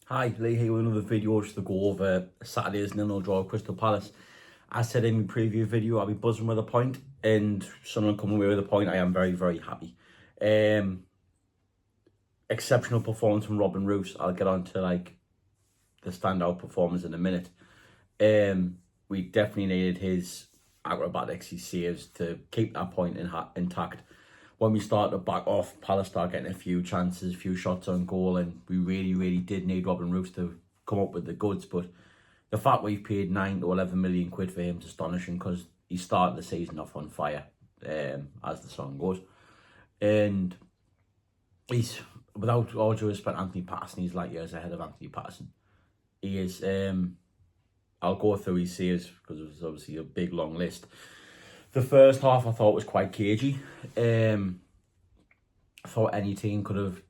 Hi, Lee here with another video just to go over Saturday's 0-0 draw with Crystal Palace. As said in my preview video, I'll be buzzing with a point, and someone coming away with a point, I am very, very happy. Exceptional performance from Roefs. I'll get on to the standout performance in a minute. We definitely needed his acrobatics, his saves to keep that point intact. When we started to back off, Palace started getting a few chances, a few shots on goal, and we really, really did need Roefs to come up with the goods. But the fact we've paid 9 to 11 million quid for him is astonishing, because he started the season off on fire, as the song goes. And he's, without all due respect, Anthony Patterson, he's light years ahead of Anthony Patterson. He is, I'll go through his saves because it was obviously a big long list. The first half I thought was quite cagey. I thought any team could have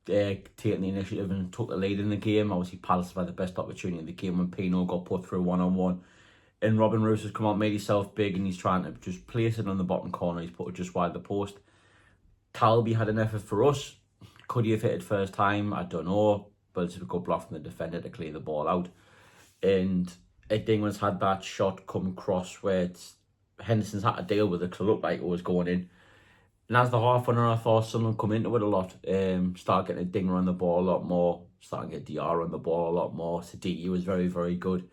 taken the initiative and took the lead in the game. Obviously Palace had the best opportunity in the game when Pino got put through one-on-one. And Roefs has come out, made himself big, and he's trying to just place it on the bottom corner. He's put it just wide the post. Talby had an effort for us. Could he have hit it first time? I don't know. But it's a good block from the defender to clear the ball out. And Dingman's had that shot come across where Henderson's had to deal with it because it looked like it was going in. And as the half went on, I thought Sunderland come into it a lot. Started getting a dinger on the ball a lot more. Started getting DR on the ball a lot more. Sadiki was very, very good.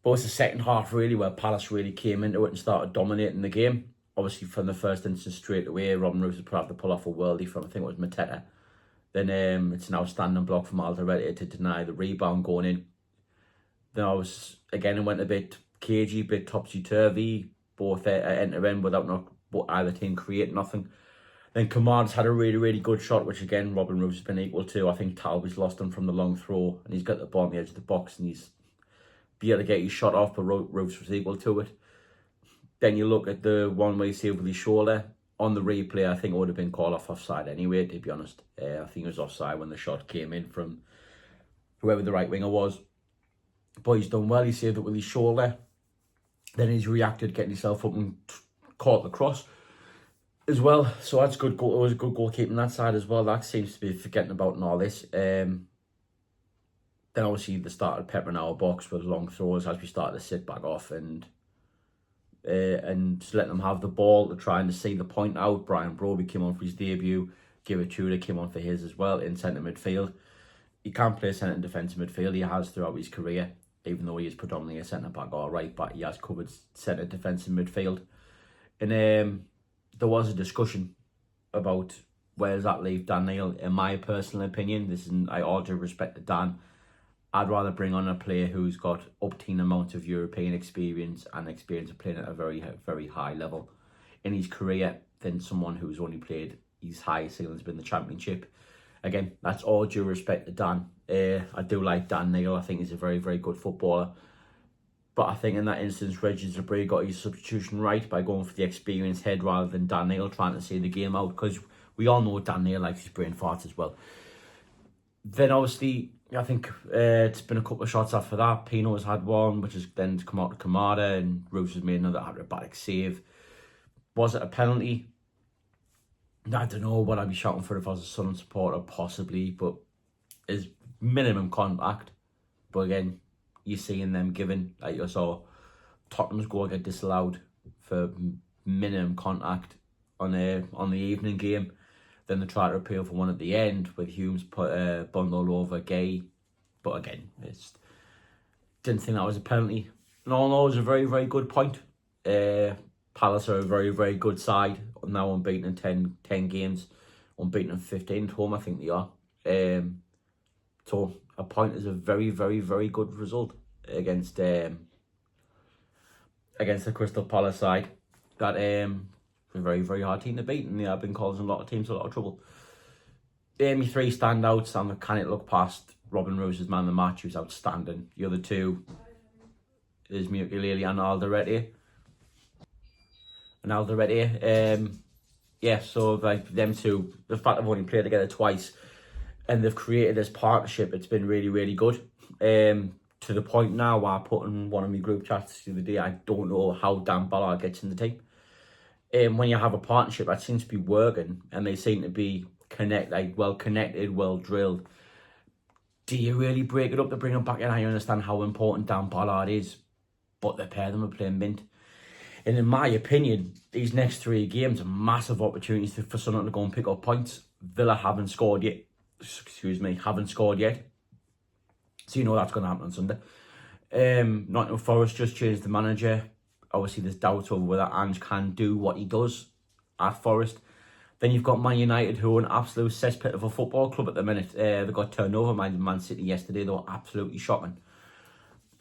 But it's the second half really where Palace really came into it and started dominating the game. Obviously from the first instance straight away, Roefs would have to pull off a worldie from, I think it was Mateta. Then it's an outstanding block from Alderete to deny the rebound going in. Then it went a bit cagey, bit topsy-turvy, both end-to-end without either team create nothing. Then Kamada's had a really, really good shot, which again, Roefs has been equal to. I think Talby's lost him from the long throw, and he's got the ball on the edge of the box, and he's be able to get his shot off, but Roefs was equal to it. Then you look at the one where he saved with his shoulder. On the replay, I think it would have been called offside anyway, to be honest. I think it was offside when the shot came in from whoever the right winger was. But he's done well. He saved it with his shoulder. Then he's reacted, getting himself up and caught the cross as well. So that's good goal. It was a good goalkeeping that side as well. That seems to be forgetting about in all this. Then obviously they started peppering our box with long throws as we started to sit back off and just letting them have the ball to trying to see the point out. Brian Broby came on for his debut. Gilbert Tudor came on for his as well in centre midfield. He can't play centre and defensive midfield. He has throughout his career, even though he is predominantly a centre back or right back. He has covered centre defensive midfield. And there was a discussion about where does that leave Dan Neil. In my personal opinion, this is, I all due respect to Dan, I'd rather bring on a player who's got up-teen amount of European experience and experience of playing at a very, very high level in his career than someone who's only played his highest ceiling has been the Championship. Again, that's all due respect to Dan. I do like Dan Neil. I think he's a very, very good footballer. But I think in that instance, Regis Debris got his substitution right by going for the experienced head rather than Dan Neil trying to see the game out, because we all know Dan Neil likes his brain farts as well. Then obviously, I think it's been a couple of shots after that. Pino has had one, which has then come out to Kamada, and Roefs has made another acrobatic save. Was it a penalty? I don't know what I'd be shouting for if I was a Sunderland supporter, possibly, but it's minimum contact. But again, you're seeing them giving, like you saw Tottenham's goal get disallowed for minimum contact on the evening game. Then they try to appeal for one at the end with Humes put bundled over Gay. But again, didn't think that was a penalty. And all in all, it was a very, very good point. Palace are a very, very good side. Now unbeaten in 10 games. Unbeaten in 15 at home, I think they are. So a point is a very, very, very good result against the Crystal Palace side. That a very, very hard team to beat, and they have been causing a lot of teams a lot of trouble. My three standouts, and I can't look past Roefs' man of the match, who's outstanding. The other two is Mukulele and Alderete. So like them two, the fact they've only played together twice and they've created this partnership, it's been really, really good. To the point now where I put in one of my group chats the other day, I don't know how Dan Ballard gets in the team. When you have a partnership that seems to be working and they seem to be well connected, well drilled, do you really break it up to bring him back in? I understand how important Dan Ballard is, but the pair of them are playing mint. And in my opinion, these next 3 games are massive opportunities for Sunderland to go and pick up points. Villa haven't scored yet. Haven't scored yet. So you know that's going to happen on Sunday. Nottingham Forest just changed the manager. Obviously, there's doubts over whether Ange can do what he does at Forest. Then you've got Man United, who are an absolute cesspit of a football club at the minute. They got turned over by Man City yesterday. They were absolutely shocking.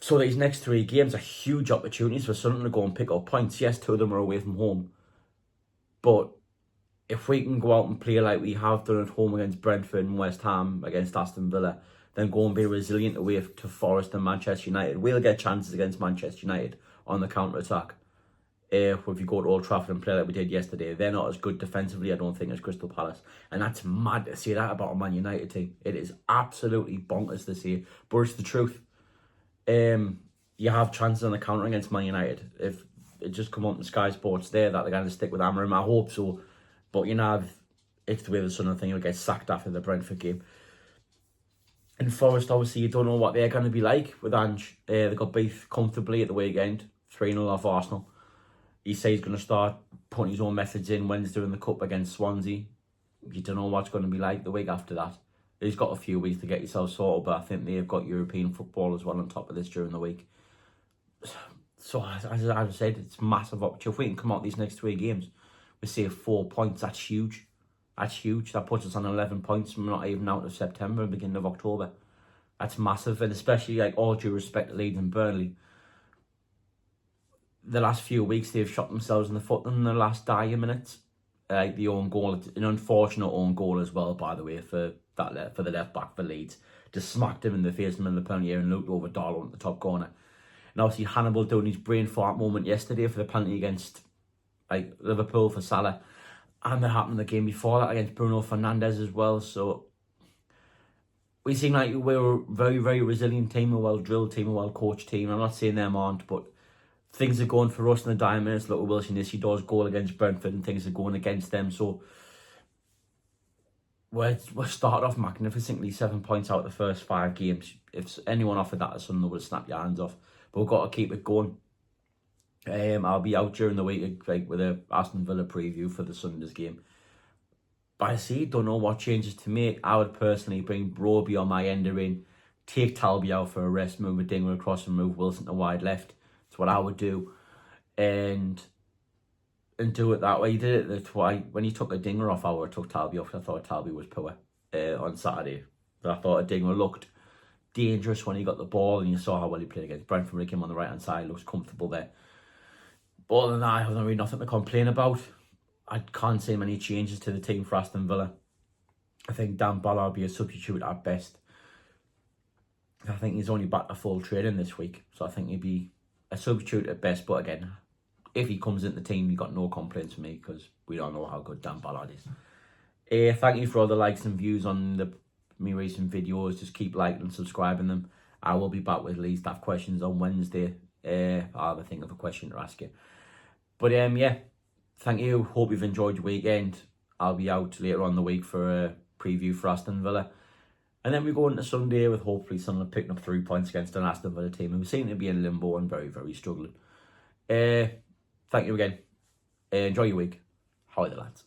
So these next 3 games are huge opportunities for Sunderland to go and pick up points. Yes, 2 of them are away from home. But if we can go out and play like we have done at home against Brentford and West Ham, against Aston Villa, then go and be resilient away to Forest and Manchester United, we'll get chances against Manchester United on the counter-attack. If you go to Old Trafford and play like we did yesterday, they're not as good defensively, I don't think, as Crystal Palace. And that's mad to say that about a Man United team. It is absolutely bonkers to say, but it's the truth. You have chances on the counter against Man United. If it just come on the Sky Sports there that they're going to stick with Amorim, I hope so. But you know, it's the way the Sunderland thing will get sacked after the Brentford game. In Forest, obviously, you don't know what they're going to be like with Ange. They got beat comfortably at the weekend, 3-0 off Arsenal. He says he's going to start putting his own methods in Wednesday in the Cup against Swansea. You don't know what's going to be like the week after that. He's got a few weeks to get yourself sorted, but I think they've got European football as well on top of this during the week. So, as I said, it's massive opportunity. If we can come out these next 3 games, we save 4 points. That's huge. That's huge. That puts us on 11 points. We're not even out of September and beginning of October. That's massive, and especially, like, all due respect to Leeds and Burnley, the last few weeks they've shot themselves in the foot in the last dying minutes. Like the own goal, an unfortunate own goal as well, by the way, for the left back for Leeds. Just smacked him in the face in the penalty area and looked over Darlow at the top corner. And obviously Hannibal doing his brain fart moment yesterday for the penalty against Liverpool for Salah. And that happened the game before that against Bruno Fernandes as well. So we seem like we're a very, very resilient team, a well-drilled team, a well-coached team. I'm not saying them aren't, but things are going for us in the dying minutes. Look at Wilson Isidore's goal against Brentford and things are going against them. So we're started off magnificently, 7 points out of the first 5 games. If anyone offered that to Sunderland, would snap your hands off. But we've got to keep it going. I'll be out during the week with a Aston Villa preview for the Sunday's game. But I see, don't know what changes to make. I would personally bring Broby on my ender in, take Talby out for a rest, move a Dinger across and move Wilson to wide left. That's what I would do. And do it that way. He did it when he took a Dinger off, I took Talby off. I thought Talby was poor on Saturday. But I thought a Dinger looked dangerous when he got the ball, and you saw how well he played against Brentford when he came on the right hand side. Looks comfortable there. But other than that, I have really nothing to complain about. I can't see many changes to the team for Aston Villa. I think Dan Ballard will be a substitute at best. I think he's only back to full training this week, so I think he'll be a substitute at best. But again, if he comes into the team, you've got no complaints from me, because we don't know how good Dan Ballard is. Thank you for all the likes and views on me recent videos. Just keep liking and subscribing them. I will be back with Lee Staff questions on Wednesday. I'll have a think of a question to ask you. But yeah, thank you. Hope you've enjoyed your weekend. I'll be out later on in the week for a preview for Aston Villa. And then we go into Sunday with hopefully Sunderland picking up 3 points against an Aston Villa team who seem to be in limbo and very, very struggling. Thank you again. Enjoy your week. How are the lads?